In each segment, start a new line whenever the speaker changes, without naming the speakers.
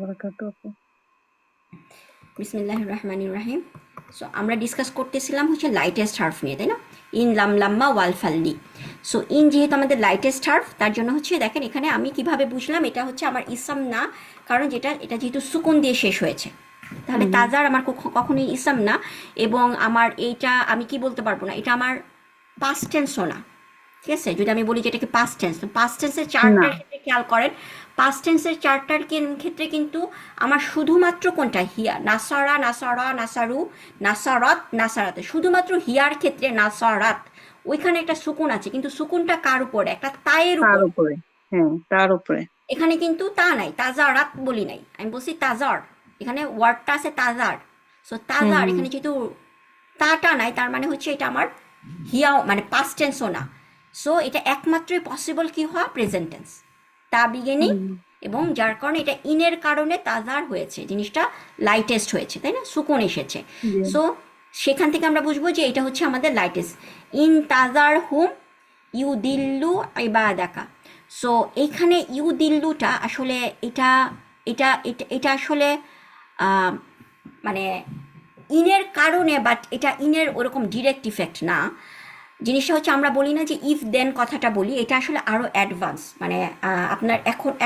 বারাকাতুহু আপু।
বিসমিল্লাহির রহমানির রহিম। সো আমরা ডিসকাস করতেছিলাম হচ্ছে লাইটেস্ট হার্ফ নিয়ে, তাই না? ইন লাম লাম্মা ওয়াল ফাল্লি। সো ইন যেহেতু আমাদের লাইটেস্ট হার্ফ, তার জন্য হচ্ছে দেখেন এখানে আমি কিভাবে বুঝলাম এটা হচ্ছে আমার ইসম না, কারণ এটা যেহেতু সুকুন দিয়ে শেষ হয়েছে, তাহলে
হুম
তাজার আমার কখনোই ইসম না। এবং আমার এইটা আমি কি বলতে পারবো না, এটা আমার পাস্ট টেন্সও না। ঠিক আছে, যদি আমি বলি যে এটাকে পাস্ট টেন্স, তো পাস্ট টেন্সের
না
চার্টটার ক্ষেত্রে খেয়াল করেন, পাস্ট টেন্সের চার্টটার ক্ষেত্রে কিন্তু আমার শুধুমাত্র কোনটা হিয়া, নাসারা নাসারা নাসারু নাসারাত নাসারাতে, শুধুমাত্র হিয়ার ক্ষেত্রে নাসারাত ওইখানে একটা সুকুন আছে, কিন্তু সুকুনটা কার উপরে? একটা তায়ের
তার
উপরে।
উপরে। হ্যাঁ তার উপরে।
এখানে কিন্তু তা নাই, তাজারাত বলি নাই, আমি বলছি তাজার। এখানে ওয়ার্ডটা আছে তাজার। সো তাজার
হুম
এখানে যেহেতু তাটা নাই, তার মানে হচ্ছে এটা আমার হিয়াও মানে পাস্ট টেন্সও না। সো এটা একমাত্রই পসিবল কি হওয়া, প্রেজেন্ট টেন্স, তা বিগিনিং।
হুম
এবং যার কারণে এটা ইনের কারণে তাজার হয়েছে, জিনিসটা লাইটেস্ট হয়েছে, তাই না, সুকুন এসেছে।
জি
সো সেখান থেকে আমরা বুঝবো যে এটা হচ্ছে আমাদের লাইটেস্ট। ইন তাজার হুম ইউদিল্লু ইবাদাকা। সো এইখানে ইউদিল্লুটা আসলে এটা এটা এটা এটা আসলে আহ, মানে ইনের কারণে, বাট এটা ইনের ওরকম ডিরেক্ট ইফেক্ট না। জিনিসটা হচ্ছে আমরা বলি না যে ইফ দেন কথাটা বলি, এটা আসলে আরও অ্যাডভান্স, মানে আপনার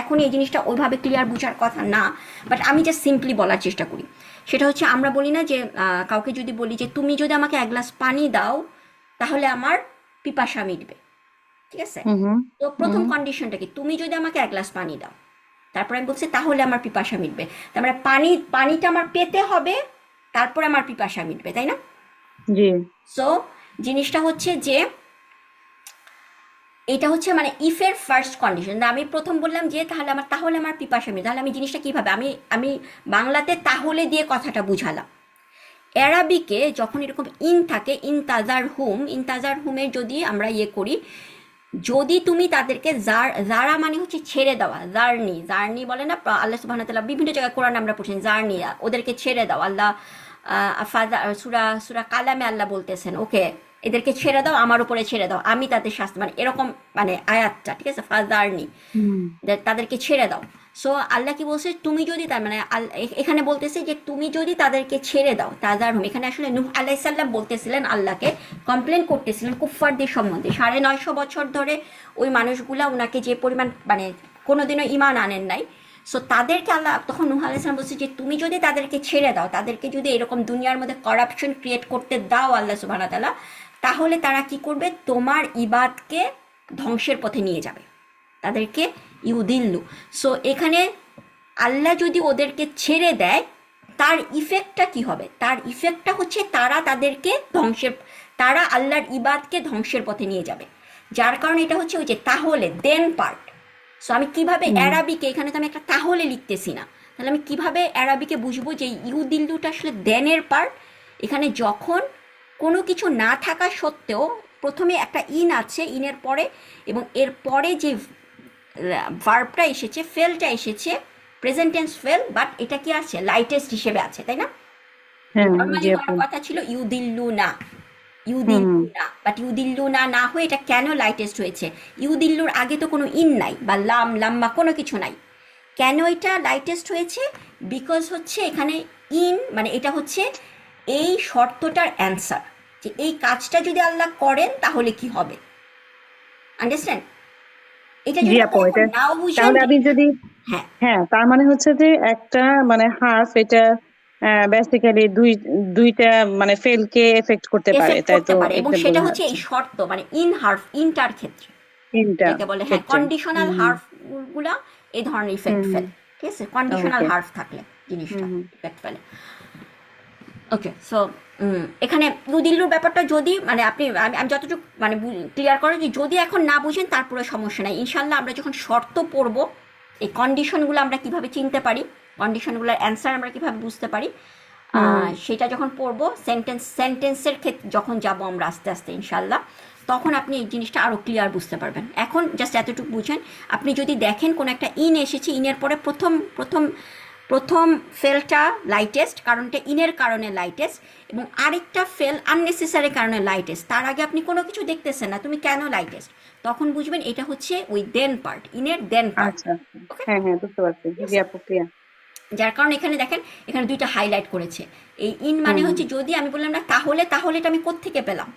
এখন এই জিনিসটা ওইভাবে ক্লিয়ার বোঝার কথা না, বাট আমি জাস্ট সিম্পলি বলার চেষ্টা করি। সেটা হচ্ছে আমরা বলি না যে কাউকে যদি বলি যে তুমি যদি আমাকে এক গ্লাস পানি দাও তাহলে আমার পিপাসা মিটবে। ঠিক আছে,
হুম হুম
তো প্রথম
হুম
কন্ডিশনটা কি, তুমি যদি আমাকে এক গ্লাস পানি দাও, তারপরে আমি বলছি তাহলে আমার পিপাসা মিটবে। তার মানে পানিটা আমার পেতে হবে, তারপরে আমার পিপাসা মিটবে, তাই না?
জি
সো জিনিসটা হচ্ছে যে এটা হচ্ছে মানে ইফের ফার্স্ট কন্ডিশন। আমি প্রথম বললাম যে তাহলে আমার পিপাসা মিটবে, তাহলে আমি জিনিসটা কিভাবে আমি আমি বাংলাতে তাহলে দিয়ে কথাটা বুঝালাম। অ্যারাবিকে যখন এরকম ইন থাকে, ইনতাজার হুমের যদি আমরা ইয়ে করি, যদি তুমি তাদেরকে জারা মানে হচ্ছে ছেড়ে দেওয়া, জার্নি জার্নি বলে না আল্লাহ সুবহানাহু ওয়া তাআলা বিভিন্ন জায়গায় কোরআনে আমরা পড়ছেন জার্নি, ওদেরকে ছেড়ে দাও আল্লাহ। ফাজা সূরা সূরা কালামে আল্লাহ বলতেছেন ওকে এদেরকে ছেড়ে দাও, আমার উপরে ছেড়ে দাও, আমি তাদের শাস্তি, মানে এরকম মানে আয়াতটা, ঠিক আছে, ফাজারনি,
হুম
তাদেরকে ছেড়ে দাও। সো আল্লাহ কি বলছে, তুমি যদি তার মানে এখানে বলতেছে যে তুমি যদি তাদেরকে ছেড়ে দাও, তাজার হুম, এখানে আসলে নূহ আলাইহিস সালাম বলতেছিলেন আল্লাহকে, কমপ্লেন করতেছিলেন কুফফারদের সম্বন্ধে। 950 বছর ধরে ওই মানুষগুলা ওনাকে যে পরিমাণ মানে কোনোদিনও ঈমান আনেন নাই। সো তাদেরকে আল্লাহ তখন নূহ আলাইহিস সালাম বলছে যে তুমি যদি তাদেরকে ছেড়ে দাও, তাদেরকে যদি এরকম দুনিয়ার মধ্যে করাপশন ক্রিয়েট করতে দাও আল্লাহ সুবহানাহু ওয়া তাআলা, তাহলে তারা কি করবে, তোমার ইবাদকে ধ্বংসের পথে নিয়ে যাবে, তাদেরকে ইউদিল্লু। সো এখানে আল্লাহ যদি ওদেরকে ছেড়ে দেয়, তার ইফেক্টটা কি হবে, তার ইফেক্টটা হচ্ছে তারা আল্লাহর ইবাদকে ধ্বংসের পথে নিয়ে যাবে। যার কারণে এটা হচ্ছে ওই যে তাহলে দেন পার্ট। সো আমি কিভাবে
হুম
অ্যারাবিকে, এখানে তো আমি একটা তাহলে লিখতেছি না, তাহলে আমি কিভাবে অ্যারাবিকে বুঝবো যে ইউদিল্লুটা আসলে দেনের পার্ট। এখানে যখন কোনো কিছু না থাকা সত্ত্বেও প্রথমে একটা ইন আছে, ইনের পরে এবং এর পরে যে ভার্বটা এসেছে, ফেলটা এসেছে, প্রেজেন্ট টেন্স ফেল, বাট এটা কি আছে, লাইটেস্ট হিসেবে আছে, তাই না?
হ্যাঁ জি
নর্মালি
আপু।
হওয়ার কথা ছিল ইউদিল্লু না,
হুম হুম
ইউদিল্লু না, বাট ইউদিল্লু না না হয়ে এটা কেন লাইটেস্ট হয়েছে? ইউদিল্লুর আগে তো কোনো ইন নাই বা লাম্মা কোনো কিছু নাই। কেন এটা লাইটেস্ট হয়েছে? বিকজ হচ্ছে এখানে ইন মানে এটা হচ্ছে এই শর্তটার অ্যান্সার, যে এই কাজটা যদি আল্লাহ করেন তাহলে কি হবে। আন্ডারস্ট্যান্ড? এটা
জি
যদি
আপু
আপনি এখন
এটা,
নাও বুঝেন
তাহলে আমি যদি,
হ্যাঁ,
হ্যাঁ তার মানে হচ্ছে যে একটা মানে হার্ফ এটা বেসিক্যালি দুইটা মানে ফেলকে এফেক্ট করতে পারে,
এফেক্ট
তাই
করতে
তো
পারে, এবং
এক্সাম্পল
সেটা হচ্ছে
হচ্ছে
এই শর্ত মানে ইনটার ক্ষেত্রে,
তিনটা
যেটা বলে হ্যাঁ
ক্ষেত্রে।
কন্ডিশনাল
হুম হুম
হার্ফ গুলা এই ধরনের ইফেক্ট
হুম
ফেলে। ঠিক আছে, কন্ডিশনাল
ওকে।
হার্ফ থাকলে
হুম
জিনিসটা
হুম
ইফেক্ট ফেলে। ওকে, সো এখানে ইউদিল্লুর ব্যাপারটা যদি মানে আপনি আমি যতটুকু মানে ক্লিয়ার করেন যে যদি এখন না বুঝেন তারপরে সমস্যা নাই, ইনশাল্লাহ আমরা যখন শর্ত পড়ব, এই কন্ডিশনগুলো আমরা কিভাবে চিনতে পারি, কন্ডিশনগুলোর অ্যান্সার আমরা কিভাবে বুঝতে পারি,
হুম
সেটা যখন পড়বো, সেন্টেন্সের ক্ষেত্রে যখন যাব আমরা আস্তে আস্তে ইনশাল্লাহ, তখন আপনি এই জিনিসটা আরও ক্লিয়ার বুঝতে পারবেন। এখন জাস্ট এতটুকু বুঝেন, আপনি যদি দেখেন কোনো একটা ইন এসেছে, ইনের পরে প্রথম প্রথম প্রথম ফেলটা লাইটেস্ট, কারণটা ইনের কারণে লাইটেস্ট, এবং আরেকটা ফেল আননেসেসারি কারণে লাইটেস্ট, তার আগে আপনি কোনো কিছু দেখতেছেন না, তুমি কেন লাইটেস্ট, তখন বুঝবেন এটা হচ্ছে ওই দেন পার্ট, ইনের দেন পার্ট।
আচ্ছা আচ্ছা।
ওকে,
হ্যাঁ হ্যাঁ বুঝতে পারছি।
ঠিক
জি
আছে।
আপু ক্লিয়ার।
যার কারণে এখানে দেখেন, এখানে দুইটা হাইলাইট করেছে। এই ইন মানে হচ্ছে যদি, আমি বললাম না তাহলে, তাহলে এটা আমি কোত্থেকে পেলাম,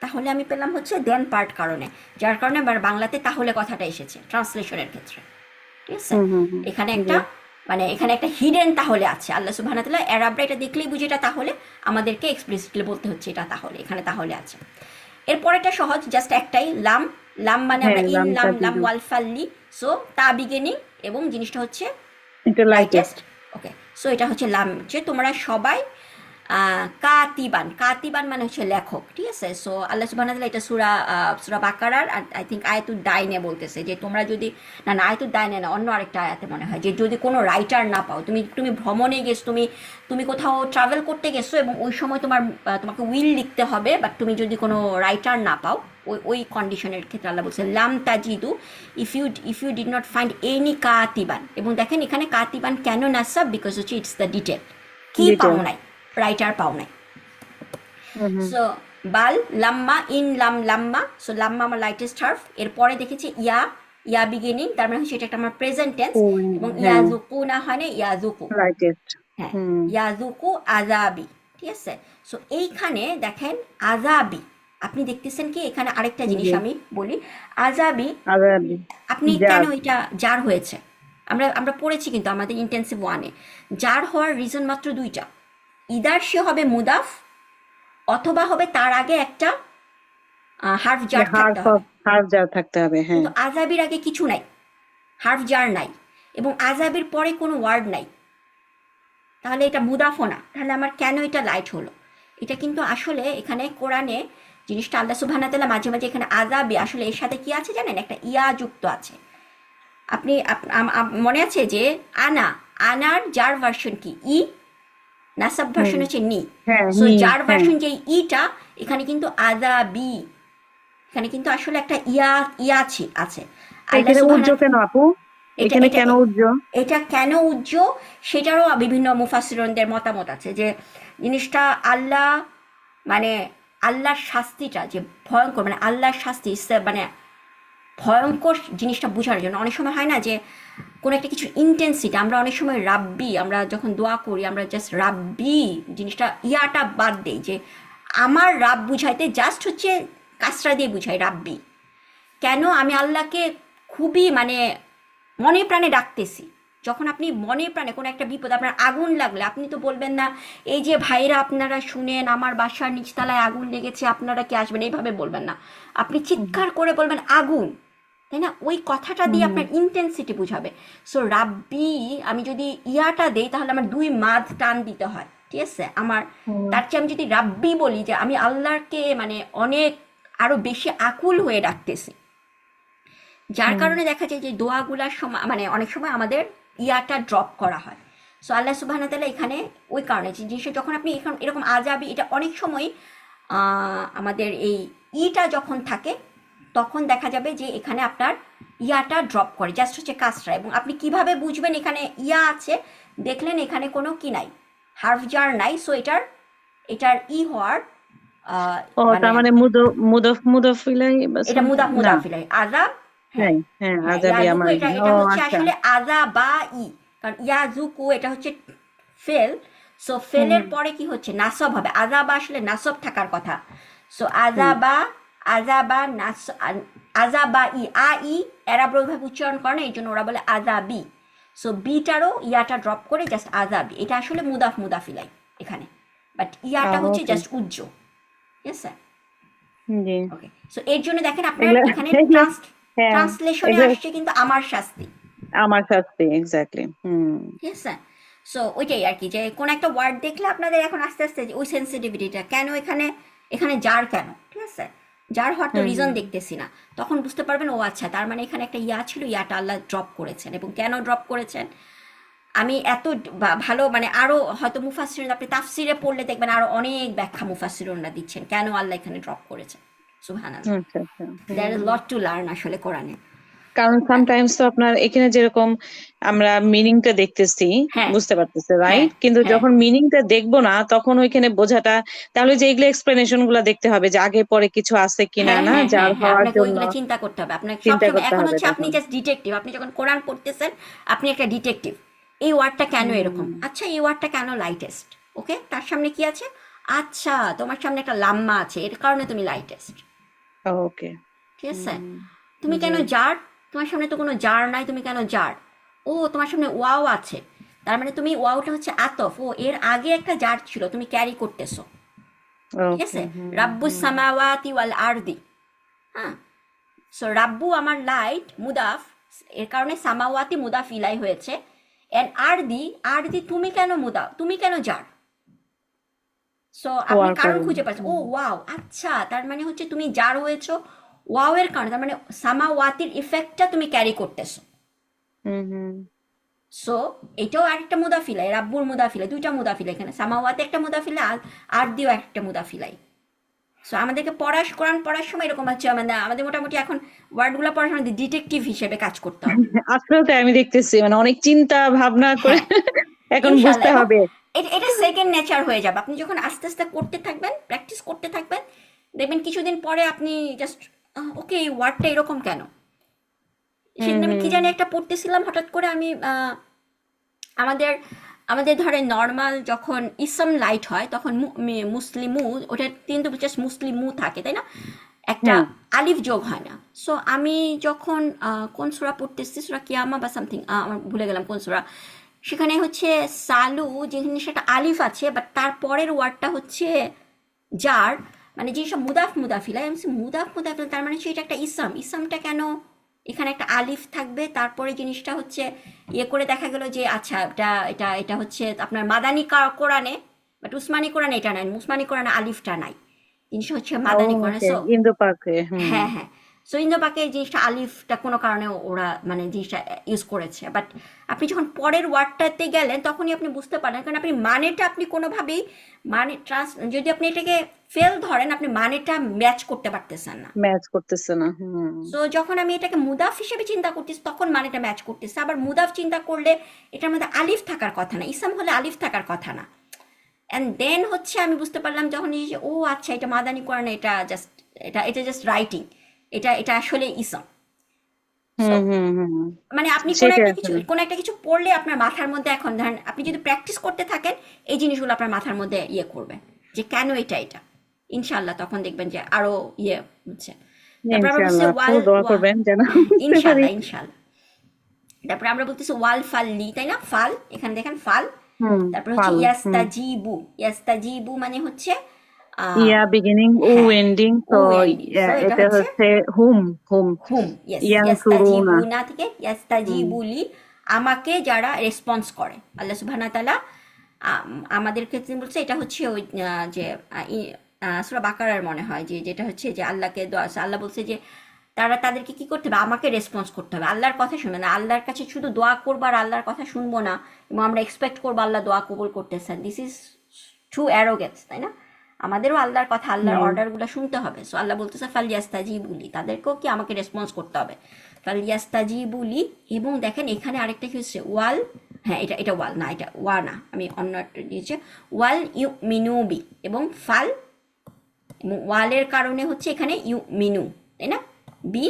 তাহলে আমি পেলাম হচ্ছে দেন পার্ট কারণে, যার কারণে বাংলাতে তাহলে কথাটা এসেছে ট্রান্সলেশনের ক্ষেত্রে। ঠিক আছে, এখানে
জি
একটা মানে এখানে একটা হিডেন তাহলে আছে। আল্লাহ সুবহানাহু ওয়া তাআলা আরবরা এটা দেখলেই বুঝে এটা তাহলে, আমাদেরকে এক্সপ্লিসিটলি বলতে হচ্ছে এটা তাহলে, এখানে তাহলে আছে। এরপরেটা সহজ, জাস্ট একটাই লাম। লাম মানে
হ্যাঁ
আমরা ইন লাম,
লামটা
লাম
দিল
ওয়াল ফাল্লি, সো তা বিগিনিং, এবং জিনিসটা হচ্ছে
এটা লাইটেস্ট
লাইটেস্ট। ওকে, সো এটা হচ্ছে লাম, যে তোমরা সবাই কাতিবান, কাতিবান মানে হচ্ছে লেখক। ঠিক আছে, সো আল্লাহ সুবহানাহু ওয়া তাআলা এটা সূরা সূরা বাকারার আই থিংক আয়াতুদ দাইনে বলতেছে যে তোমরা যদি, না না আয়াতুদ দাইনে না, অন্য আরেকটা আয়াতে মনে হয়, যে যদি কোনো রাইটার না পাও, তুমি তুমি ভ্রমণে গেছো, তুমি কোথাও ট্রাভেল করতে গেছো এবং ওই সময় তোমাকে উইল লিখতে হবে, বাট তুমি যদি কোনো রাইটার না পাও, ওই কন্ডিশনের ক্ষেত্রে আল্লাহ বলছে লাম তাজিদু, if you did not find any কাতিবান। এবং দেখেন এখানে কাতিবান কেন নাসাব, বিকজ হচ্ছে ইটস দ্য ডিটেল, কি পাও
ডিটেল
নাই, রাইটার পাও নাই। সো বাল লাম্মা, ইন লাম লাম্মা, সো লাম্মা আমার লাইটেস্ট হার্ফ। এরপরে দেখেছি ইয়া, ইয়া বিগিনিং, তার মানে হচ্ছে এটা একটা আমার প্রেজেন্ট টেন্স। এবং
হ্যাঁ
ইয়াজুকু না হয় না, ইয়াজুকু,
লাইটেস্ট
হ্যাঁ ইয়াজুকু আজাবি। ঠিক আছে, সো এইখানে দেখেন আজাবি, আপনি দেখতেছেন কি এখানে আরেকটা জিনিস
জি
আমি বলি, আজাবি
আজাবি
আপনি কেন
জার
এটা জার হয়েছে, আমরা আমরা পড়েছি কিন্তু আমাদের ইন্টেন্সিভ ওয়ানে, জার হওয়ার রিজন মাত্র দুইটা, ইদার সে হবে মুদাফ, অথবা হবে তার আগে একটা হার্ফ জার থাকতে
হার্ফ
হবে।
হার্ফ জার থাকতে হবে হ্যাঁ
কিন্তু আজাবির আগে কিছু নাই, হার্ফ জার নাই, এবং আজাবির পরে কোনো ওয়ার্ড নাই, তাহলে এটা মুদাফও না, তাহলে আমার কেন এটা লাইট হলো? এটা কিন্তু আসলে এখানে কোরআনে জিনিসটা আল্লাহ সুবহানাহু ওয়া তাআলা মাঝে মাঝে এখানে আজাবি, আসলে এর সাথে কি আছে জানেন, একটা ইয়া যুক্ত আছে। আপনি মনে আছে যে আনা, আনার জার ভার্সন কি ই, নাসাব
হুম
ভার্সন হচ্ছে নি,
হ্যাঁ
সো
নি
জার
হ্যাঁ
ভার্সন যে ইটা, এখানে কিন্তু আজাবি, এখানে কিন্তু আসলে একটা ইয়া ইয়া আছে। আল্লাহ
এখানে উজ্জ
সুবহানাহু,
কেন আপু
এটা
এখানে
এটা
কেন উজ্জ
এটা কেন উজ্জ, সেটারও বিভিন্ন মুফাসসিরদের মতামত আছে, যে জিনিসটা আল্লাহ মানে আল্লাহর শাস্তিটা যে ভয়ঙ্কর, মানে আল্লাহর শাস্তি মানে ভয়ঙ্কর জিনিসটা বোঝানোর জন্য। অনেক সময় হয় না যে কোনো একটা কিছু ইন্টেন্সিটি, আমরা অনেক সময় রাব্বি, আমরা যখন দোয়া করি আমরা জাস্ট রাব্বি জিনিসটা ইয়াটা বাদ দেই, যে আমার রাব বুঝাইতে জাস্ট হচ্ছে কাসরা দিয়ে বুঝাই রাব্বি। কেন আমি আল্লাহকে খুবই মানে মনে প্রাণে ডাকতেছি, যখন আপনি মনে প্রাণে কোনো একটা বিপদ, আপনার আগুন লাগলে আপনি তো বলবেন না এই যে ভাইরা আপনারা শুনেন আমার বাসার নিচতলায় আগুন লেগেছে আপনারা কি আসবেন, এইভাবে বলবেন না, আপনি চিৎকার করে বলবেন আগুন, তাই না? ওই কথাটা দিয়ে আপনার ইন্টেন্সিটি বুঝাবে। সো রাব্বি আমি যদি ইয়াটা দেই তাহলে আমার দুই মাদ টান দিতে হয়। ঠিক আছে, আমার তার চেয়ে আমি যদি রাব্বি বলি যে আমি আল্লাহকে মানে অনেক আরো বেশি আকুল হয়ে ডাকতেছি, যার কারণে দেখা যায় যে দোয়াগুলার সময় মানে অনেক সময় আমাদের ইয়াটা ড্রপ করা হয়। সো আল্লাহ সুবহানাহু ওয়া তাআলা এখানে ওই কারণে জিনিসটা যখন আপনি এখন এরকম আজাবি, এটা অনেক সময় আমাদের এই ইটা যখন থাকে তখন দেখা যাবে যে এখানে আপনার ইয়াটা ড্রপ করে, জাস্ট হচ্ছে কাজটা। এবং আপনি কিভাবে বুঝবেন এখানে ইয়া আছে, দেখলেন এখানে কোনো কি নাই, হার্ফ জার নাই, সো এটার এটার হওয়ার
ও
মানে
তার মানে মুদফ ইলাই বা
এটা
something?
মুদাফ
না
মুদাফিলাই আজাব, হ্যাঁ
নাই হ্যাঁ
হ্যাঁ
আজাবি
ইয়াজুকু,
আমার
এটা
এখানে। ও
এটা হচ্ছে
আচ্ছা
আসলে আজা বা ই, কারণ ইয়াজুকু এটা হচ্ছে ফেল, সো ফেলের পরে কি হচ্ছে নাসব হবে, আজাবা আসলে নাসব থাকার কথা, সো
হুম
আজাবা, আজাবা নাস, আজাবা ই, ই এরা ওইভাবে উচ্চারণ করে না, এই জন্য ওরা বলে আজাবি, সো বিটারও ইয়াটা ড্রপ করে জাস্ট আজাবি, এটা আসলে মুদাফ মুদাফিলাই এখানে, বাট ইয়াটা হচ্ছে
ওকে
জাস্ট উজ্জ। ঠিক আছে,
জি
ওকে, সো এর জন্য দেখেন আপনার
এগুলা
এখানে
এগুলা হ্যাঁ
ট্রান্সলেশনে
এগুলা
আসছে কিন্তু আমার শাস্তি।
আমার শাস্তি এক্স্যাক্টলি
ঠিক আছে, সো ওইটাই আর কি, যে কোন একটা ওয়ার্ড দেখলে আপনাদের এখন আস্তে আস্তে ওই সেন্সিটিভিটিটা কেন এখানে, এখানে যার কেন, ঠিক আছে, যার হওয়ার তো রিজন
হুম
দেখতেছি না, তখন বুঝতে পারবেন ও আচ্ছা তার মানে এখানে একটা ইয়া ছিল, ইয়াটা আল্লাহ ড্রপ করেছেন। এবং কেন ড্রপ করেছেন আমি এত ভালো মানে আরো হয়তো মুফাসসিরিন আপনি তাফসিরে পড়লে দেখবেন আরো অনেক ব্যাখ্যা মুফাসসিরিনরা দিচ্ছেন কেন আল্লাহ এখানে ড্রপ করেছেন। সুবহানাল্লাহ,
আচ্ছা আচ্ছা
there is lot to learn আসলে কোরআনে।
কারণ সামটাইমস তো আপনার এখানে যেরকম আমরা মিনিংটা দেখতেছি
হ্যাঁ
বুঝতে পারতেছি
হ্যাঁ
রাইট, কিন্তু
হ্যাঁ
যখন মিনিংটা দেখবো না তখন ওইখানে বোঝাটা, তাহলে যে এগুলো এক্সপ্লেনেশন গুলা দেখতে হবে যে আগে পরে কিছু আছে কিনা
হ্যাঁ
না
হ্যাঁ
যার
হ্যাঁ হ্যাঁ
হওয়ার
আপনাকে
জন্য
ওইগুলো চিন্তা করতে হবে, আপনাকে
চিন্তা
সবসময়
করতে
এখন
হবে
হচ্ছে আপনি
তখন।
জাস্ট ডিটেকটিভ, আপনি যখন কোরআন পড়তেছেন আপনি একটা ডিটেকটিভ, এই ওয়ার্ডটা কেন এরকম,
হুম।
আচ্ছা এই ওয়ার্ডটা কেন লাইটেস্ট, ওকে তার সামনে কি আছে, আচ্ছা তোমার সামনে একটা লাম্মা আছে এর কারণে তুমি লাইটেস্ট,
ওকে।
ঠিক আছে।
হুম।
তুমি
জি।
কেন জার, তোমার সামনে তো কোনো জার নাই, তুমি কেন জার, ও তোমার সামনে ওয়াও আছে, তার মানে তুমি ওয়াওটা হচ্ছে আতফ, ও এর আগে একটা জার ছিল তুমি ক্যারি করতেছো, ঠিক
ওকে।
আছে।
হুম।
রাব্বুস
হুম।
সামাওয়াতি ওয়াল আরদি, হ্যাঁ। সো রাব্বু আমার লাইট মুদাফ, এর কারণে সামাওয়াতি মুদাফ ইলাই হয়েছে। এন্ড আরদি, আরদি তুমি কেন মুদা, তুমি কেন জার, সো আপনি
হওয়ার
কারণ
কারণে।
খুঁজে পাচ্ছেন, ও
হুম।
ওয়াও আচ্ছা তার মানে হচ্ছে তুমি জার হয়েছো ওয়াও এর কারণে, তার মানে সামাওয়াতির ইফেক্টটা তুমি ক্যারি করতেছো।
হুম। হুম।
সো এটাও আরেকটা মুদাফিলাই, রাব্বুর মুদাফিলাই, দুইটা মুদাফিলাই এখানে, সামাওয়াতে একটা মুদাফিলাই আর দিও একটা মুদাফিলাই। সো আমাদেরকে কোরআন পড়ার সময় এরকম হচ্ছে, মানে আমাদের মোটামুটি এখন ওয়ার্ডগুলো পড়ার সময় ডিটেকটিভ হিসেবে কাজ করতে হবে।
আসলে তো আমি দেখতেছি মানে অনেক চিন্তা ভাবনা করে
হ্যাঁ,
এখন
ইনশাল্লাহ।
বুঝতে
এবং
হবে।
এটা সেকেন্ড নেচার হয়ে যাবে, আপনি যখন আস্তে আস্তে করতে থাকবেন, প্র্যাকটিস করতে থাকবেন, দেখবেন কিছুদিন পরে আপনি জাস্ট ওকে এই ওয়ার্ডটা এরকম কেন।
হুম।
সেদিন আমি কি
হুম।
জানি একটা পড়তেছিলাম, হঠাৎ করে আমি আমাদের আমাদের ধরে নর্মাল যখন ইসম লাইট হয় তখন মুসলিমু, ওটা কিন্তু জাস্ট মুসলিমু থাকে তাই না, একটা
হুম।
আলিফ যোগ হয় না। সো আমি যখন কোন সূরা পড়তেছি, সূরা কিয়ামা বা সামথিং, আমার ভুলে গেলাম কোন সূরা, সেখানে হচ্ছে সালু যেখানে সেটা আলিফ আছে, বাট তারপরের ওয়ার্ডটা হচ্ছে যার, মানে যেসব মুদাফিলাই, আমি বলছি মুদাফিল তার মানে সেটা একটা ইসামটা কেন এখানে একটা আলিফ থাকবে, তারপরে জিনিসটা হচ্ছে ইয়ে করে দেখা গেল যে আচ্ছা এটা এটা এটা হচ্ছে আপনার মাদানী কোরআনে, বাট উসমানী কোরআনে এটা নাই, উসমানী কোরআনে আলিফটা নাই, জিনিসটা হচ্ছে মাদানী কোরআনে।
ওকে,
সো
ইন্দো পার্কে। হুম।
হ্যাঁ হ্যাঁ, সো ইন্দোপাকে এই জিনিসটা আলিফটা কোনো কারণে ওরা মানে জিনিসটা ইউজ করেছে, বাট আপনি যখন পরের ওয়ার্ডটাতে গেলেন তখনই আপনি বুঝতে পারেন, কারণ আপনি মানেটা আপনি কোনোভাবেই মানে যদি আপনি এটাকে ফেল ধরেন আপনি মানেটা ম্যাচ করতে পারতেছেন না।
ম্যাচ করতেছে না। হুম।
সো যখন আমি এটাকে মুদাফ হিসেবে চিন্তা করতেছি তখন মানেটা ম্যাচ করতেছে, আবার মুদাফ চিন্তা করলে এটার মধ্যে আলিফ থাকার কথা না, ইসলাম হলে আলিফ থাকার কথা না। অ্যান্ড দেন হচ্ছে আমি বুঝতে পারলাম যখন এই যে ও আচ্ছা এটা মাদানী কোরআন, এটা জাস্ট এটা জাস্ট রাইটিং, এটা এটা আসলে ইসম। সো
হুম। হুম। হুম।
মানে আপনি
সেটাই আসলে।
কোনো একটা কিছু পড়লে আপনার মাথার মধ্যে, এখন ধরেন আপনি যদি প্র্যাকটিস করতে থাকেন এই জিনিসগুলো আপনার মাথার মধ্যে ইয়ে করবে যে কেন এটা এটা, ইনশাল্লাহ তখন দেখবেন যে আরো ইয়ে হচ্ছে। তারপর আমরা বলছি
ইনশাআল্লাহ
ওয়াল
আপু দোয়া করবেন যেন বুঝতে পারি।
ইনশাল্লাহ ইনশাল্লাহ। তারপরে আমরা বলতেছি ওয়াল ফাল্লি, তাই না, ফাল, এখানে দেখেন ফাল।
হুম।
তারপর হচ্ছে
ফাল। হুম।
ইয়াস্তাজিবু, ইয়াস্তাজিবু মানে হচ্ছে আহ,
ইয়া বিগিনিং, উ
হ্যাঁ
এন্ডিং,
উ
তো
এন্ডি, সো এটা
এটা
হচ্ছে
হচ্ছে হুম। হুম।
হুম, ইয়েস,
ইয়ানসুরুনা।
ইয়াস্তাজিবুনা থেকে
হুম।
ইয়াস্তাজিবুলি, আমাকে যারা রেসপন্স করে, আল্লাহ সুবহানাহু ওয়া তাআলা আমাদের ক্ষেত্রে বলছে এটা হচ্ছে ওই যে সূরা বাকারার মনে হয় যে যেটা হচ্ছে যে আল্লাহকে দোয়া, আল্লাহ বলছে যে তারা তাদেরকে কি করতে হবে, আমাকে রেসপন্স করতে হবে, আল্লাহর কথা শুনবে না, আল্লাহর কাছে শুধু দোয়া করবো আর আল্লাহর কথা শুনবো না এবং আমরা এক্সপেক্ট করবো আল্লাহ দোয়া কবুল করতেছেন, দিস ইজ ট্রু অ্যারোগেন্স, তাই না। আমাদেরও আল্লাহর কথা আল্লাহর
হুম।
অর্ডারগুলো শুনতে হবে। সো আল্লাহ বলতেছে ফালিয়াস্তাজিবুলি, তাদেরকেও কি আমাকে রেসপন্স করতে হবে, ফালিয়াস্তাজিবুলি। এবং দেখেন এখানে আরেকটা কি হচ্ছে ওয়াল, হ্যাঁ এটা এটা ওয়াল না, এটা ওয়া না, আমি অন্য একটা দিয়েছি, ওয়াল ইউ মিনুবি এবং ফাল, এবং ওয়ালের কারণে হচ্ছে এখানে ইউ মিনু, তাই না, বি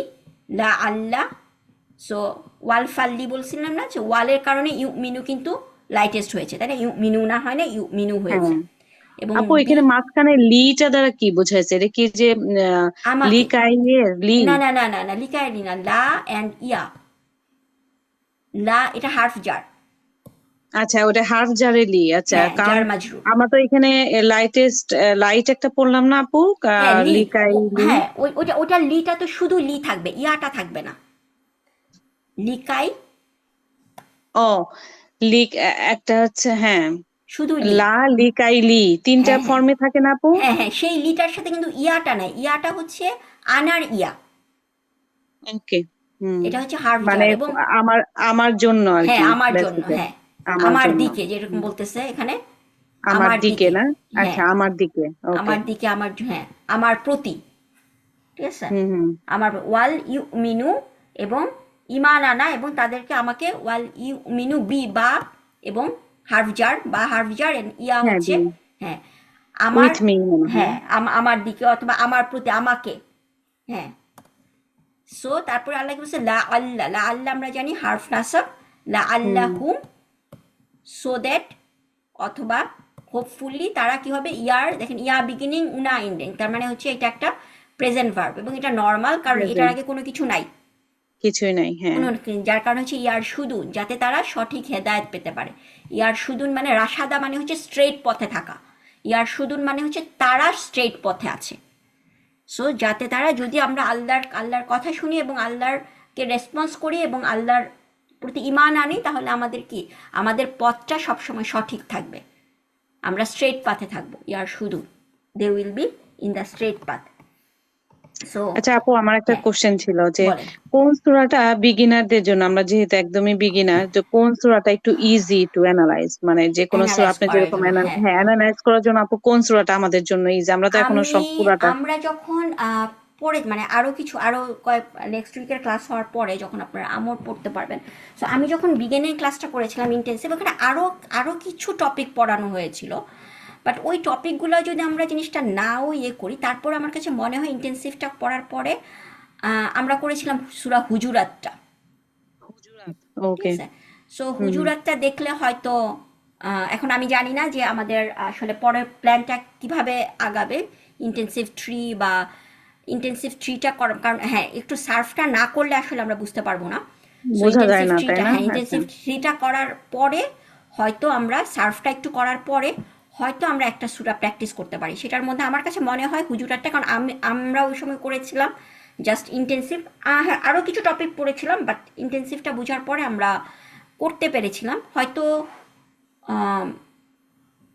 লা আল্লাহ। সো ওয়াল ফাল্লি বলছিলাম না যে ওয়ালের কারণে ইউ মিনু কিন্তু লাইটেস্ট হয়েছে, তাই না, ইউ মিনু না হয় না, ইউ মিনু হয়েছে।
হ্যাঁ
এবং
আপু,
বি
এখানে মাঝখানে লিটা দ্বারা কি বোঝাইছে? এটা কি যে
আমাকে,
লিকাইয়ের লি?
না না না না না লিকায়লি না, লা অ্যান্ড ইয়া, লা এটা হার্ফ জার,
আচ্ছা, ওটা হাফ জারে লি। আচ্ছা,
হ্যাঁ
কারণ
জার মাজরুর,
আমরা তো এখানে লাইটেস্ট লাইট একটা পড়লাম না আপু,
হ্যাঁ লি,
লিকাই
ও
লি।
হ্যাঁ ওটা ওটা লিটা তো শুধু লি থাকবে, ইয়াটা থাকবে না, লিকাই
ও লিক একটা হচ্ছে, হ্যাঁ।
শুধু লি,
লা লিকাই লি তিনটা
হ্যাঁ হ্যাঁ
ফর্মে থাকে না আপু?
হ্যাঁ হ্যাঁ, সেই লিটার সাথে কিন্তু ইয়াটা নাই, ইয়াটা হচ্ছে আনার ইয়া,
ওকে। হুম।
এটা হচ্ছে হার্ফ
মানে
জার। এবং
আমার আমার জন্য আর
হ্যাঁ
কি,
আমার জন্য,
বেসিক্যালি
হ্যাঁ
আমার
আমার
জন্য।
দিকে যেরকম
হুম।
বলতেছে এখানে,
আমার
আমার
দিকে
দিকে,
না?
হ্যাঁ
আচ্ছা, আমার দিকে। ওকে।
আমার দিকে, আমার হ্যাঁ আমার প্রতি, ঠিক আছে,
হুম। হুম।
আমার ওয়াল ইউ মিনু এবং ইমান আনা, এবং তাদেরকে আমাকে ওয়াল ইউ মিনু বি বা এবং হার্ফজার বা হার্ফজার ইয়া
হ্যাঁ,
হচ্ছে,
বি।
হ্যাঁ আমার,
উইথ মি মনে হয়।
হ্যাঁ আমার দিকে অথবা আমার প্রতি আমাকে, হ্যাঁ। তারপরে আল্লাহ কি বলছে, লা আল্লাহ, লা আল্লাহ আমরা জানি হার্ফ নাসব, লা আল্লাহ হুম সো দ্যাট, অথবা হোপফুলি তারা কি হবে, ইয়ার দেখেন ইয়া বিগিনিং উনা এন্ডিং, তার মানে হচ্ছে এটা একটা প্রেজেন্ট ভার্ব এবং এটা নর্মাল, কারণ এটার
প্রেজেন্ট,
আগে কোনো কিছু নাই,
কিছুই নাই, হ্যাঁ।
কোনো, যার কারণ হচ্ছে ইয়ার সুদুন, যাতে তারা সঠিক হেদায়েত পেতে পারে। ইয়ার সুদুন মানে রাশাদা মানে হচ্ছে স্ট্রেট পথে থাকা, ইয়ার সুদুন মানে হচ্ছে তারা স্ট্রেট পথে আছে। সো যাতে তারা, যদি আমরা আল্লাহর কথা শুনি এবং আল্লাহরকে রেসপন্স করি এবং আল্লাহর প্রতি ঈমান আনি, তাহলে আমাদের কি, আমাদের পথটা সবসময় সঠিক থাকবে, আমরা স্ট্রেট পাথে থাকবো। ইয়ার শুধু they will be in the straight path. So
আচ্ছা আপু, আমার একটা
হ্যাঁ,
কোশ্চেন ছিল যে
বলেন।
কোন সূরাটা বিগিনারদের জন্য, আমরা যেহেতু একদমই বিগিনার, যে কোন সূরাটা একটু ইজি টু অ্যানালাইজ, মানে যে কোনো সূরা
অ্যানালাইজ
আপনি
করার
যেরকম
জন্য, হ্যাঁ।
হ্যাঁ অ্যানালাইজ করার জন্য আপু কোন সূরাটা আমাদের জন্য ইজি? আমরা তো এখনো
আমি
সব পুরাটা।
আমরা যখন পড়ে মানে আরো কিছু, আরো কয়েক নেক্সট উইকের ক্লাস হওয়ার পরে যখন আপনারা আমর পড়তে পারবেন, সো আমি যখন বিগিনিং ক্লাসটা করেছিলাম ইন্টেন্সিভ, ওখানে আরো আরো কিছু টপিক পড়ানো হয়েছিল, বাট ওই টপিকগুলো যদি আমরা জিনিসটা নাও করি, তারপর আমার কাছে মনে হয় ইন্টেন্সিভটা পড়ার পরে আমরা করেছিলাম সূরা হুজুরাতটা,
হুজুরাত,
ঠিক
ওকে।
আছে। সো
হুম।
হুজুরাতটা দেখলে হয়তো, এখন আমি জানি না যে আমাদের আসলে পরের প্ল্যানটা কিভাবে আগাবে, ইন্টেন্সিভ থ্রি বা ইন্টেন্সিভ থ্রিটা করার, কারণ হ্যাঁ একটু সার্ফটা না করলে আসলে আমরা বুঝতে পারবো না। সো
বোঝা যায়
ইন্টেন্সিভ
না, তাই
থ্রিটা,
না?
হ্যাঁ
আচ্ছা।
ইন্টেন্সিভ থ্রিটা করার পরে হয়তো আমরা সার্ফটা একটু করার পরে হয়তো আমরা একটা সূরা প্র্যাকটিস করতে পারি, সেটার মধ্যে আমার কাছে মনে হয় হুজুরাতটা, কারণ আমরা ওই সময় করেছিলাম জাস্ট ইন্টেন্সিভ, হ্যাঁ আরও কিছু টপিক পড়েছিলাম, বাট ইন্টেন্সিভটা বোঝার পরে আমরা করতে পেরেছিলাম হয়তো। আম,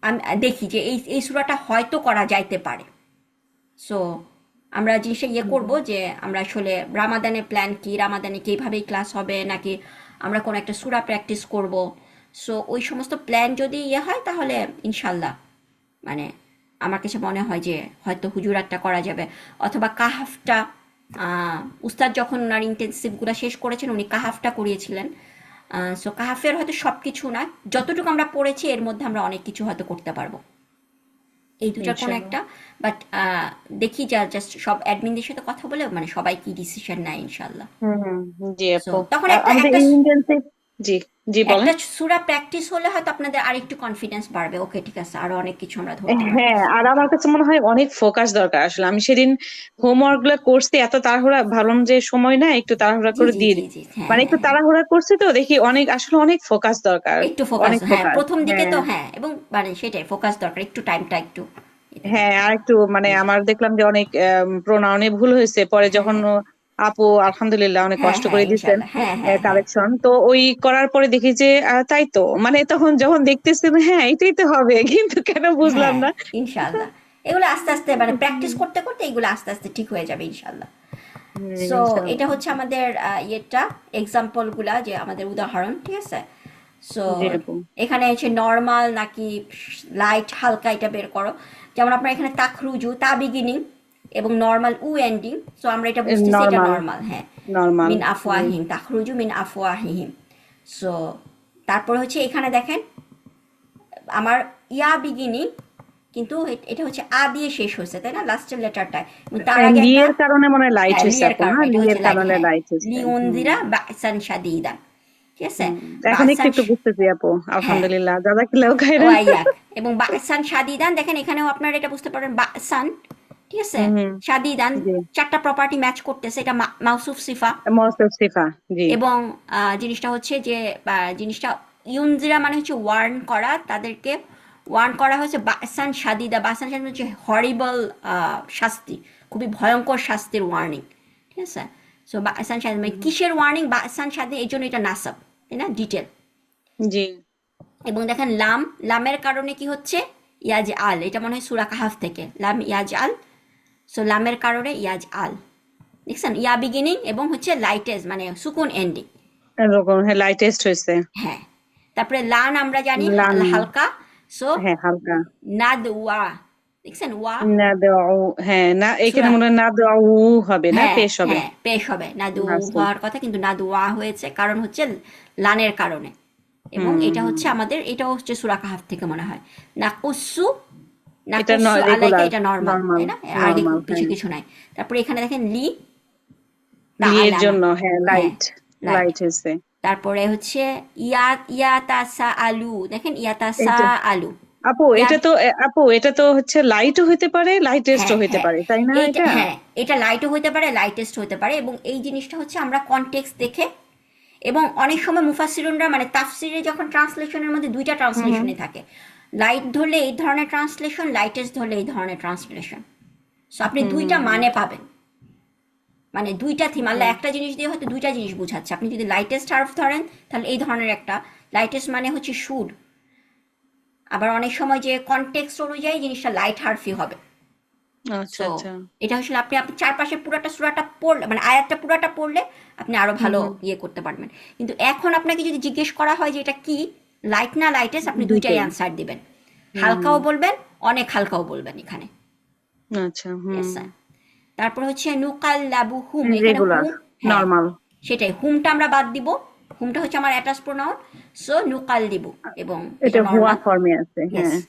আমি দেখি যে এই এই সূরাটা হয়তো করা যাইতে পারে। সো আমরা জিনিসটা করব যে আমরা আসলে রামাদানের প্ল্যান কি, রামাদানে কি এইভাবেই ক্লাস হবে নাকি আমরা কোনো একটা সূরা প্র্যাকটিস করব। সো ওই সমস্ত প্ল্যান যদি হয় তাহলে ইনশাল্লাহ, মানে আমার কাছে মনে হয় যে হয়তো হুজুরাতটা করা যাবে, অথবা কাহাফটা। উস্তাদ যখন ওনার ইন্টেন্সিভগুলো শেষ করেছেন উনি কাহাফটা করিয়েছিলেন। সো কাহাফের হয়তো সব কিছু না, যতটুকু আমরা পড়েছি এর মধ্যে আমরা অনেক কিছু হয়তো করতে পারবো, এই দুটার কোনো
ইনশাল্লাহ।
একটা। বাট দেখি, যা জাস্ট সব অ্যাডমিনদের সাথে কথা বলে মানে সবাই কি ডিসিশন নেয় ইনশাল্লাহ।
হুম, হুম, জি
সো
আপু।
তখন
আর
একটা
আমাদের
একটা
ইন্টেন্সিভ, জি, জি
একটা
বলেন।
সূরা প্র্যাকটিস হলে হয়তো আপনাদের আরেকটু কনফিডেন্স বাড়বে, ওকে ঠিক আছে আরো অনেক কিছু আমরা ধরতে পারবো।
হ্যাঁ, আর আমার কাছে মনে হয় অনেক ফোকাস দরকার আসলে। আমি সেদিন হোমওয়ার্ক গুলো করছি, এত তাড়াহুড়া, ভাবলাম যে সময় না, একটু তাড়াহুড়া
জি
করে
জি
দিই।
জি জি, হ্যাঁ
মানে একটু
হ্যাঁ হ্যাঁ,
তাড়াহুড়া করছি তো দেখি অনেক, আসলে অনেক ফোকাস দরকার।
একটু ফোকাস,
অনেক
হ্যাঁ
ফোকাস,
প্রথম দিকে
হ্যাঁ।
তো হ্যাঁ, এবং মানে সেটাই ফোকাস দরকার, একটু টাইমটা একটু এতে
হ্যাঁ,
দরকার।
আর একটু মানে
জি জি,
আমার দেখলাম যে অনেক প্রোনাউনে ভুল হয়েছে, পরে
হ্যাঁ
যখন
হ্যাঁ
আপু আলহামদুলিল্লাহ অনেক
হ্যাঁ
কষ্ট
হ্যাঁ
করে দিচ্ছেন
ইনশাল্লাহ, হ্যাঁ হ্যাঁ হ্যাঁ,
কারেকশন, তো ওই করার পরে দেখি যে তাই তো, মানে তখন যখন দেখতেছি হ্যাঁ এটাই তো হবে, কিন্তু কেন বুঝলাম
হ্যাঁ
না।
ইনশাল্লাহ। এগুলো আস্তে আস্তে মানে প্র্যাকটিস করতে করতে এগুলো আস্তে আস্তে ঠিক হয়ে যাবে ইনশাল্লাহ। সো এটা
ইনশাআল্লাহ।
হচ্ছে আমাদের এক্সাম্পলগুলা, যে আমাদের উদাহরণ, ঠিক আছে। সো
জি আপু।
এখানে হচ্ছে নর্মাল নাকি লাইট হালকা এটা বের করো, যেমন আপনার এখানে তাখরুজু তা বিগিনিং এবং নর্মাল উ এন্ডিং, সো আমরা এটা বুঝতেছি এটা
নর্মাল,
নর্মাল, হ্যাঁ।
নর্মাল।
মিন আফওয়াহিম, তাখরুজু মিন আফওয়াহিম। সো তারপর হচ্ছে এখানে দেখেন আমার ইয়া বিগিনিং, কিন্তু এটা হচ্ছে আ দিয়ে শেষ হয়েছে তাই না, লাস্টের লেটারটায়, এবং তার আগে একটা,
লিয়ের কারণে মনে হয় লাইট
হ্যাঁ
হয়েছে
লিয়ের
আপু, না
কারণে এটা হচ্ছে
লিয়ের
লাইট,
কারণে
হ্যাঁ
লাইট হয়েছে।
লি উনজিরা বাসান শাদীদান, ঠিক আছে।
হুম, এখন একটু
বাসান,
একটু বুঝতেছি আপু,
হ্যাঁ
আলহামদুলিল্লাহ, জাযাকিল্লাহু খাইরান।
ওয়াইয়াক, এবং বাসান শাদীদান দেখেন এখানেও আপনারা এটা বুঝতে পারেন বাসান, ঠিক আছে।
হুম, হুম,
শাদীদান
জি।
চারটা প্রপার্টি ম্যাচ করতেছে, এটা মাউসুফ সিফা।
মৌসুফ সিফা, জি।
এবং জিনিসটা হচ্ছে যে জিনিসটা ইউনজিরা মানে হচ্ছে ওয়ার্ন করা, তাদেরকে ওয়ার্ন করা হয়েছে বাসান শাদিদা, বাসান শাদিদা হচ্ছে হরিবল শাস্তি, খুবই ভয়ঙ্কর শাস্তির ওয়ার্নিং, ঠিক আছে। সো বাসান শাদিদ মানে কিসের ওয়ার্নিং, বাসান শাদিদ, এই জন্য এটা নাসাব, তাই না, ডিটেল।
জি।
এবং দেখেন লাম, লামের কারণে কি হচ্ছে, ইয়াজ আল, এটা মনে হয় সূরা কাহাফ থেকে, লাম ইয়াজ আল। সো লামের কারণে ইয়াজ আল, দেখছেন ইয়া বিগিনিং এবং হচ্ছে লাইটেজ মানে সুকুন এন্ডিং।
এরকম, হ্যাঁ লাইটেস্ট হয়েছে।
হ্যাঁ, তারপরে লান আমরা জানি
লান,
হালকা। সো
হ্যাঁ হালকা।
নাদ ওয়া, দেখছেন ওয়া,
না দেওয়া, হ্যাঁ না, এখানে
সুরা,
মনে হয় না দেওয়া হবে না,
হ্যাঁ
পেশ হবে।
হ্যাঁ পেশ হবে, নাদু
আচ্ছা।
হওয়ার কথা কিন্তু নাদু ওয়া হয়েছে, কারণ হচ্ছে লানের কারণে। এবং
হুম,
এটা
হুম।
হচ্ছে আমাদের, এটাও হচ্ছে সূরা কাহাফ থেকে মনে হয়। নাকুসু,
এটা
নাকুসু আলাইকা,
রেগুলার,
এটা নর্মাল
নর্মাল,
তাই না, এর আগে
নর্মাল,
কিছু
হ্যাঁ।
কিছু নাই। তারপরে এখানে দেখেন লি তা
বিয়ের
আলানা,
জন্য, হ্যাঁ
হ্যাঁ
লাইট,
লাইট,
লাইট হয়েছে।
তারপরে হচ্ছে ইয়াতাসা আলু, দেখেন ইয়াতাসা
এটা
আলু।
আপু
ইয়া
এটা তো হচ্ছে লাইটও হইতে পারে, লাইটেস্টও
হ্যাঁ
হইতে
হ্যাঁ
পারে, তাই না
এইটা
এটা?
হ্যাঁ, এটা লাইটও হতে পারে লাইটেস্ট হতে পারে, এবং এই জিনিসটা হচ্ছে আমরা কনটেক্সট দেখে, এবং অনেক সময় মুফাসসিরুনরা মানে তাফসিরে যখন ট্রান্সলেশনের মধ্যে দুইটা
হুম হুম।
ট্রান্সলেশনই থাকে, লাইট ধরলে এই ধরনের ট্রান্সলেশন, লাইটেস্ট ধরলে এই ধরনের ট্রান্সলেশন। সো আপনি দুইটা
হুম।
মানে পাবেন, মানে দুইটা থিম, আল্লাহ
হুম।
একটা জিনিস দিয়ে হয়তো দুইটা জিনিস বোঝাচ্ছে। আপনি যদি লাইটেস্ট হার্ফ ধরেন তাহলে এই ধরনের একটা লাইটেস্ট মানে হচ্ছে সুর, আবার অনেক সময় যে কনটেক্সট অনুযায়ী জিনিসটা লাইট হার্ফই হবে।
আচ্ছা
সো
আচ্ছা।
এটা আসলে আপনি আপনি চারপাশে পুরাটা সুরাটা পড়লে, মানে আয়াতটা পুরাটা পড়লে আপনি আরো
হুম
ভালো
হুম।
ইয়ে করতে পারবেন। কিন্তু এখন আপনাকে যদি জিজ্ঞেস করা হয় যে এটা কি, লাইট না লাইটেস্ট, আপনি দুইটাই
দুইটাই।
অ্যান্সার দিবেন।
হুম হুম।
হালকাও বলবেন, অনেক হালকাও বলবেন এখানে।
আচ্ছা। হুম।
Yes sir. তারপর হচ্ছে নুকাল্লাবু হুম, এখানে
রেগুলার,
হুম, হ্যাঁ
নর্মাল।
সেটাই, হুমটা আমরা বাদ দিব, হুমটা হচ্ছে আমার অ্যাটাচ প্রোনাউন। সো নুকাল দিব, এবং এটা
এটা হুয়া
নর্মাল।
ফর্মে আছে,
ইয়েস।
হ্যাঁ।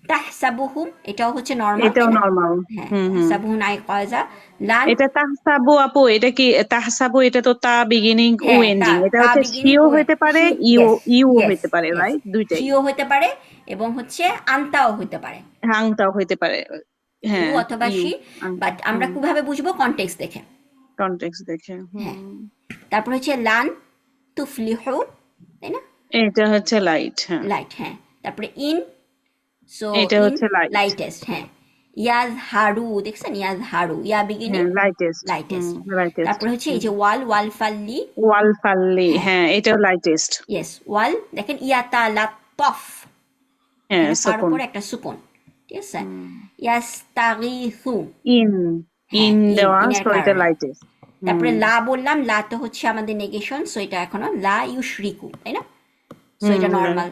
তাহসাবুহুম, এটাও হচ্ছে নর্মাল, তাই
এটাও
না?
নর্মাল।
হ্যাঁ,
হুম হুম।
তাহসাবুহুন আই কয়জা। লান,
এটা তাহসাবু আপু, এটা কি তাহসাবু? এটা তো তা বিগিনিং ও
হ্যাঁ তা
এন্ডিং, এটা
তা
হচ্ছে
বিগিনিং
সিও
ও,
হইতে পারে,
হি,
ইউ
ইয়েস
ইউ
ইয়েস
হইতে পারে,
ইয়েস,
রাইট? দুইটাই।
হিও হতে পারে, এবং হচ্ছে আনতাও হতে পারে,
হাংটাও হইতে পারে।
ইউ
হ্যাঁ।
অথবা
ইউ।
সি।
আংটা।
বাট আমরা
হুম।
কিভাবে বুঝবো? কনটেক্সট দেখে।
কনটেক্সট দেখে।
হ্যাঁ।
হুম।
তারপর হচ্ছে লান তুফলিহু, তাই না?
এটা হচ্ছে লাইট, হ্যাঁ।
লাইট, হ্যাঁ। তারপরে ইন, সো
এটা
ইন
হচ্ছে লাইট।
লাইটেস্ট, হ্যাঁ। ইয়াজ হারু, দেখছেন ইয়াজ হারু, ইয়া বিগিনিং
হ্যাঁ, লাইটেস্ট। হুম।
লাইটেস্ট।
লাইটেস্ট।
তারপরে হচ্ছে এই
হুম।
যে ওয়াল, ওয়াল ফাল্লি,
ওয়াল ফাল্লি,
হ্যাঁ
হ্যাঁ, এটাও লাইটেস্ট।
ইয়েস ওয়াল, দেখেন ইয়াতা লাতফ,
হ্যাঁ,
এখানে ফার
সকন।
উপর একটা সুকুন, ঠিক আছে।
হুম।
ইয়াস্তাগিথু,
ইন।
হ্যাঁ
ইন
ইন,
দেওয়া,
ইনের
সো এটা
কারণে।
লাইটেস্ট।
তারপরে
হুম
লা বললাম, লা তো হচ্ছে আমাদের নেগেশন, সো এটা এখনো লা ইউশরিকু, তাই না? সো
হুম।
এটা নর্মাল,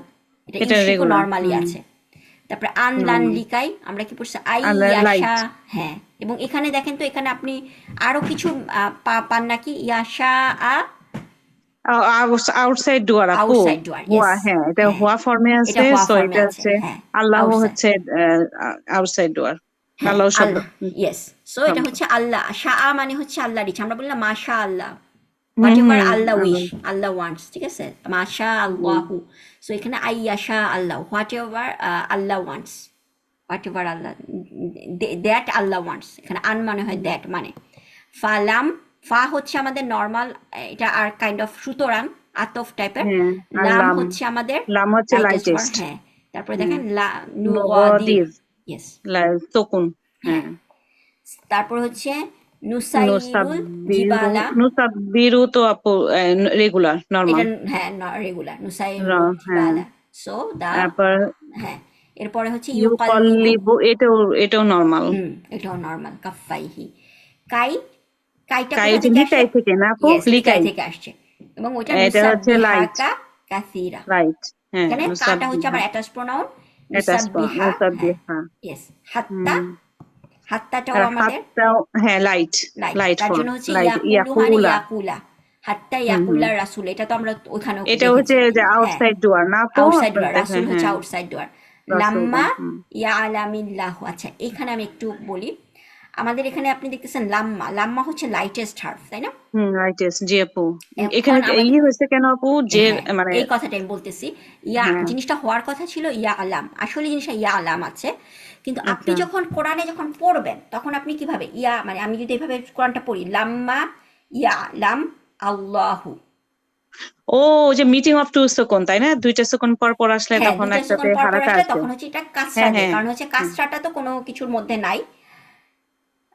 এটা
এটা
ইউশরিকু
রেগুলার।
নর্মালি
হুম।
আছে। তারপরে আন লান
নর্মাল।
লিকাই, আমরা কি পড়ছি? আই
আর
ইয়াশা,
লাইট।
হ্যাঁ। এবং এখানে দেখেন তো, এখানে আপনি আরো কিছু পান নাকি? ইয়াশা আ,
আউটসাইড ডুয়ার আপু।
আউটসাইড ডোয়ার,
হুয়া,
ইয়েস।
হ্যাঁ, এটা
হ্যাঁ,
হুয়া ফর্মে
এটা
আছে,
হওয়া
সো
ফর্মে
এটা
আছে,
হচ্ছে
হ্যাঁ।
আল্লাহ
আউটসাইড,
হচ্ছে আউটসাইড ডুয়ার।
হ্যাঁ
আল্লাহ শব্দ।
আল্লাহ,
হুম।
ইয়েস। সো এটা
শব্দ।
হচ্ছে আল্লাহ, শাহ মানে হচ্ছে আল্লাহর ইচ্ছা, আমরা বললাম মাশা Allah,
hmm
whatever
hmm.
Allah wish,
Allah.
Allah wants, ঠিক আছে, মাশা
হুম।
আল্লাহু। সো এখানে আইয়াশা Allah, whatever Allah wants, whatever Allah, that Allah wants, এখানে আন মানে হয় দ্যাট মানে। ফালাম, ফা হচ্ছে আমাদের নর্মাল, এটা আর কাইন্ড অফ সুতরাং আতফ টাইপের।
হ্যাঁ। আর
লাম
লাম।
হচ্ছে আমাদের
লাম হচ্ছে
লাইটেস্ট ওয়ার্ড,
লাইটেস্ট।
হ্যাঁ। তারপরে
হুম।
দেখেন লা নুগাদির,
নগদির।
ইয়েস,
তকুন।
হ্যাঁ।
হ্যাঁ।
তারপর হচ্ছে নুসাইরুল
নুসাব্বিরু।
জিবালা,
নুসাব্বিরু তো আপু রেগুলার,
এটা
নর্মাল।
হ্যাঁ রেগুলার, নুসাইরুল
হ্যাঁ।
জিবালা। সো দা,
তারপর
হ্যাঁ। এরপরে হচ্ছে ইউকাল্লিবু,
ইউকল্লিবু, এটাও নর্মাল।
হুম, এটাও নর্মাল। কাফাইহি, কাই, কাইটা
কাই
কোথা
হচ্ছে
থেকে আসে?
লিকাই থেকে না আপু?
ইয়েস, লিকাই
লিকাই।
থেকে আসছে, এবং ওইটা
এটা হচ্ছে লাইট।
নুসাব্বিহাকা কাসিরা।
লাইট। হ্যাঁ,
এখানে কাটা হচ্ছে
নুসাব্বিহা।
আবার অ্যাটাচ প্রোনাউন,
এটা
নুসাব্বিহা, হ্যাঁ
নুসাব্বিহা।
ইয়েস। হাত্তা,
হুম।
হাত্তাটাও
আর
আমাদের
হাতটাও, হ্যাঁ, লাইট।
লাইট,
লাইট
তার
ফর্ম।
জন্য হচ্ছে
লাইট
ইয়াকুলু মানে
ইয়াকুলা।
ইয়াকুলা, হাত্তা
হুম হুম।
ইয়াকুলা রাসুল, এটা তো আমরা ওখানেও
এটা হচ্ছে
দেখেছি।
যে
হ্যাঁ,
আউটসাইড ডোর না আপু?
আউটসাইড
আপনার
ডোয়ার,
দেখেন,
রাসুল হচ্ছে
হ্যাঁ।
আউটসাইড ডোয়ার।
রাসূলুল্লাহ।
লাম্মা
হুম।
ইয়া আলামিল্লাহ, আচ্ছা এখানে আমি একটু বলি। আমাদের এখানে আপনি দেখতেছেন লাম্মা, লাম্মা হচ্ছে লাইটেস্ট হার্ফ, তাই না?
হুম, রাইটেস, জি আপু।
এখন
এখানে
আমাদের,
হয়েছে কেন আপু, যে
হ্যাঁ
মানে?
এই কথাটা আমি বলতেছি। ইয়া
হ্যাঁ।
জিনিসটা হওয়ার কথা ছিল ইয়া আলাম, আসলে জিনিসটা ইয়া আলাম আছে, কিন্তু আপনি
আচ্ছা।
যখন কোরআনে যখন পড়বেন তখন আপনি কিভাবে ইয়া, মানে আমি যদি এভাবে কোরআনটা পড়ি, লাম্মা ইয়া আলাম আল্লাহু,
ও, যে মিটিং অফ টু সেকেন্ড, তাই না? দুইটা সেকেন্ড পর পর আসলে
হ্যাঁ
তখন
দুইটা
একটাতে
সেকেন্ড পর পর
হারাকা
আসলে
আছে।
তখন হচ্ছে এটা কাসরা
হ্যাঁ
দিয়ে,
হ্যাঁ।
কারণ হচ্ছে
হুম।
কাসরাটা তো কোনো কিছুর মধ্যে নাই।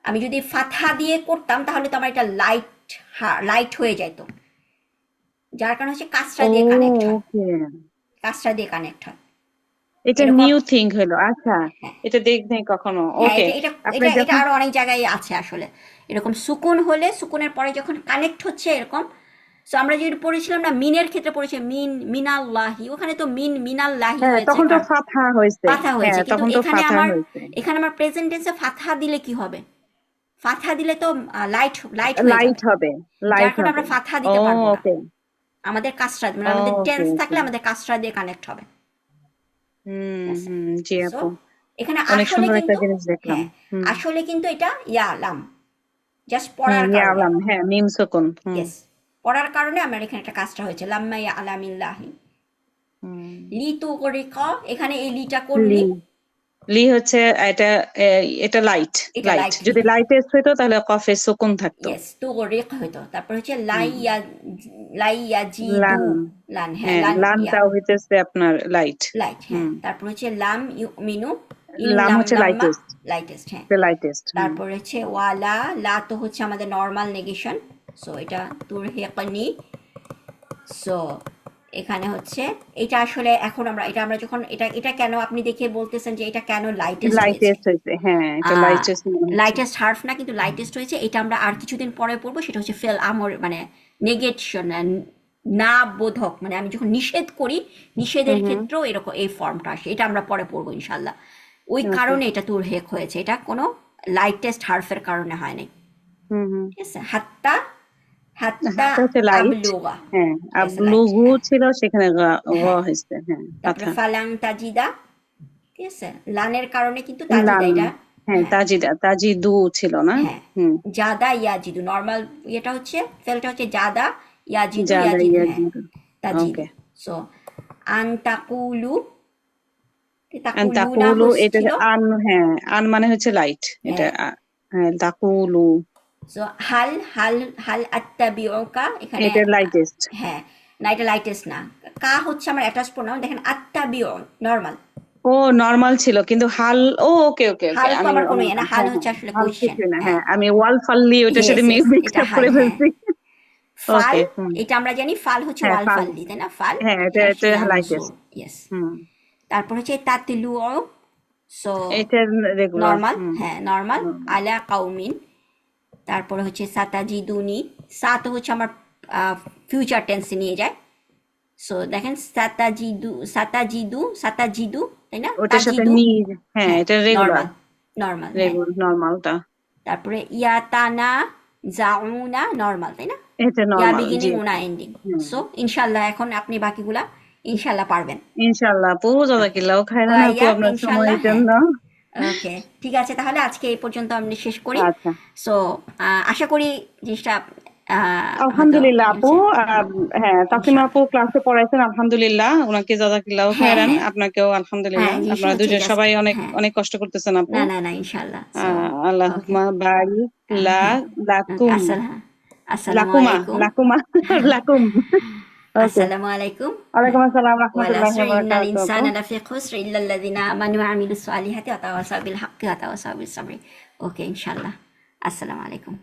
আমি যদি ফাথা দিয়ে করতাম তাহলে তো আমার এটা লাইট, লাইট হয়ে যেত, যার কারণে হচ্ছে কাসরা
ও,
দিয়ে কানেক্ট হয়,
ওকে।
কাসরা দিয়ে কানেক্ট হয়
এটা
এরকম।
নিউ থিং হলো, আচ্ছা।
হ্যাঁ
এটা দেখবে কখনো?
হ্যাঁ,
ওকে।
এটা এটা
আপনি
এটা এটা
যখন,
আরো অনেক জায়গায় আছে আসলে, এরকম সুকুন হলে সুকুনের পরে যখন কানেক্ট হচ্ছে এরকম। সো আমরা যেটা পড়েছিলাম না, মিনের ক্ষেত্রে পড়েছি মিন মিনাল্লাহি, ওখানে তো মিনাল্লাহি
হ্যাঁ,
হয়েছে,
তখন তো
কারণ
ফাতহা হয়েছে।
ফাথা হয়েছে,
হ্যাঁ,
কিন্তু
তখন তো
এখানে
ফাতহা
আমার,
হয়েছে।
এখানে আমার প্রেজেন্ট টেন্সে ফাথা দিলে কি হবে? ফাথা দিলে তো লাইট, লাইট হয়ে
লাইট
যাবে,
হবে।
যার
লাইট
কারণে
হবে।
আমরা ফাথা
ও,
দিতে পারবো না।
ওকে।
আমাদের কাজটা মানে আমাদের
ওকে
টেন্স
ওকে।
থাকলে আমাদের কাজটা দিয়ে কানেক্ট হবে।
হুম
ঠিক আছে।
হুম, জি
সো
আপু।
এখানে
অনেক
আসলে
সুন্দর একটা
কিন্তু,
জিনিস দেখলাম।
হ্যাঁ
হুম।
আসলে কিন্তু এটা ইয়া আলাম, জাস্ট
হুম,
পড়ার কারণে।
ইয়ালাম, হ্যাঁ, মিম সুকুন। হুম।
ইয়েস। পড়ার কারণে আমার এখানে একটা কাজটা হয়েছে, লাম্মা ইয়ালামিল্লাহি।
হুম।
লিতুগরিকা, এখানে এই লিটা কোন
লি
লি?
লি হচ্ছে এটা এটা লাইট।
এটা
লাইট
লাইট লি।
যদি লাইটেস্ট হইতো তাহলে কফে সুকুন থাকতো।
ইয়েস, তুগরিক হইতো। তারপর হচ্ছে
হুম।
লাইয়াজিদু,
লান,
লান, হ্যাঁ
হ্যাঁ
লান ইয়া,
লানটাও হইতেছে আপনার লাইট।
লাইট, হ্যাঁ।
হুম।
তারপর হচ্ছে লাম ইউমিনু,
লাম
লাম
হচ্ছে
লাম্মা,
লাইটেস্ট।
লাইটেস্ট, হ্যাঁ।
লাইটেস্ট। হুম।
তারপর হচ্ছে ওয়ালা, লা তো হচ্ছে আমাদের নর্মাল নেগেশন, সো এটা তুরহিকনি। সো এখানে হচ্ছে এটা আসলে এখন আমরা যখন এটা এটা কেন আপনি দেখে বলতেছেন যে এটা কেন লাইটেস্ট হয়েছে?
লাইটেস্ট হইছে, হ্যাঁ এটা লাইটেস্ট মনে হচ্ছে।
লাইটেস্ট হার্ফ না, কিন্তু লাইটেস্ট হয়েছে, এটা আমরা আর কিছুদিন পরে পড়বো। সেটা হচ্ছে ফেল আমর, মানে নেগেশন, না বোধক, মানে আমি যখন নিষেধ করি, নিষেধের
হুম হুম।
ক্ষেত্রেও এরকম এই ফর্মটা আসে, এটা আমরা পরে পড়বো ইনশাল্লাহ। ওই
ওকে।
কারণে এটা তুর হেক হয়েছে, এটা কোনো লাইটেস্ট হার্ফের কারণে হয় নাই।
হুম হুম।
ঠিক আছে, হাত্তা, হাত্তা
হাতটা হচ্ছে লাইট।
আবলুগা,
হ্যাঁ
ইয়েস লাইট,
আবলুগু
হ্যাঁ,
ছিল, সেখানে গ
হ্যাঁ।
হয়েছে, হ্যাঁ
তারপরে
কথা।
ফালাং তাজিদা, ঠিক আছে, লানের কারণে কিন্তু তাজিদা
লান,
এটা,
হ্যাঁ
হ্যাঁ,
তাজিদা তাজিদু ছিল না।
হ্যাঁ।
হুম।
জাদা ইয়াজিদু, নর্মাল ইয়েটা হচ্ছে, ফেলটা হচ্ছে জাদা, ইয়াজিদু,
জাদা
ইয়াজিদু, হ্যাঁ,
ইয়াজিদু।
তাজিদু।
ওকে।
সো আনতাকুলু,
আর
তাকুলুনা
তাকুলু এটা
ছিল,
আন, হ্যাঁ আন মানে হচ্ছে লাইট এটা
হ্যাঁ।
হ্যাঁ তাকুলু
সো হাল, হাল, হাল আত্তাবিউকা, এখানে
এটা লাইটেস্ট।
হ্যাঁ, না এটা লাইটেস্ট না, কা হচ্ছে আমার অ্যাটাচ প্রোনাউন, দেখেন আত্তাবিউ নর্মাল,
ও নরমাল ছিল কিন্তু হাল, ও ওকে ওকে ওকে
হাল তো
আমি
আমার কোনো ইয়ে না, হাল
হ্যাঁ হ্যাঁ
হচ্ছে আসলে
হাল
কোয়েশ্চেন,
কিছুই না,
হ্যাঁ।
হ্যাঁ আমি ওয়াল ফাল্লি ওইটার সাথে
ইয়েস ইয়েস,
মিক্স
এটা
আপ
হাল,
করে
হ্যাঁ।
ফেলছি।
ফাল,
ওকে। হুম।
এটা আমরা জানি ফাল হচ্ছে
হ্যাঁ
ওয়াল
ফাল,
ফাল্লি, তাই না? ফাল,
হ্যাঁ এটা
এটা
এটা
শিলা মজুর,
লাইটেস্ট।
ইয়েস।
হুম।
তারপর হচ্ছে তাতলু, সো
এটা রেগুলার।
নর্মাল,
হুম।
হ্যাঁ নর্মাল,
হুম।
আলা কাউমিন। তারপরে হচ্ছে সাতাজিদুনি, সা তো হচ্ছে আমার ফিউচার টেন্সে নিয়ে যায়। সো দেখেন সাতাজিদু, সাতাজিদু, সাতাজিদু, তাই না?
ওটার সাথে
তাজিদু,
নি, হ্যাঁ
হ্যাঁ
এটা রেগুলার।
নর্মাল, নর্মাল, হ্যাঁ।
রেগুলার নরমালটা।
তারপরে ইয়াতানা জাউনা, নর্মাল, তাই না?
এটা
ইয়া
নরমাল, জি।
বিগিনিং উনা এন্ডিং।
হুম।
সো ইনশাল্লাহ এখন আপনি বাকিগুলা ইনশাল্লাহ পারবেন।
ইনশাল্লাহ আপু,
ওকে,
জাযাকিল্লাহ খাইরান আপু
ওয়াইয়া
আপনার
ইনশাল্লাহ,
সময়ের
হ্যাঁ।
জন্য।
ওকে, ঠিক আছে, তাহলে আজকে এই পর্যন্ত আমরা শেষ করি।
আচ্ছা।
সো আশা করি জিনিসটা হয়তো
আলহামদুলিল্লাহ আপু।
হচ্ছে,
হ্যাঁ তাসলিমা আপু
ইনশাল্লাহ,
ক্লাসে পড়াইছেন আলহামদুলিল্লাহ, ওনাকে জাযাকিল্লাহ
হ্যাঁ
খাইরান,
হ্যাঁ
আপনাকেও
হ্যাঁ,
আলহামদুলিল্লাহ,
জিনিসটা
আপনারা
হচ্ছে
দুজন
জাস্ট,
সবাই অনেক
হ্যাঁ,
অনেক কষ্ট করতেছেন আপু।
না না না, ইনশাল্লাহ। সো ওকে,
আল্লাহুম্মা বারিক লা
হ্যাঁ, ওকে,
লাকুম,
আসসালামু
লাকুমা
আলাইকুম।
লাকুমা লাকুম। ওকে।
আসসালামু আলাইকুম।
ওয়ালাইকুম আসসালাম
ওয়াল
রাহমাতুল্লাহি
আসরি
ওয়া
ইন্নাল
বারাকাতুহু আপু।
ইনসানা লাফি খুসর ইল্লাল্লাযিনা আমানু ওয়া আমিলুস সালিহাতি ওয়া তাওয়াসাউ বিল হাক্কি ওয়া তাওয়াসাউ বিস সাবরি। ওকে, ইনশাআল্লাহ। আসসালামু আলাইকুম।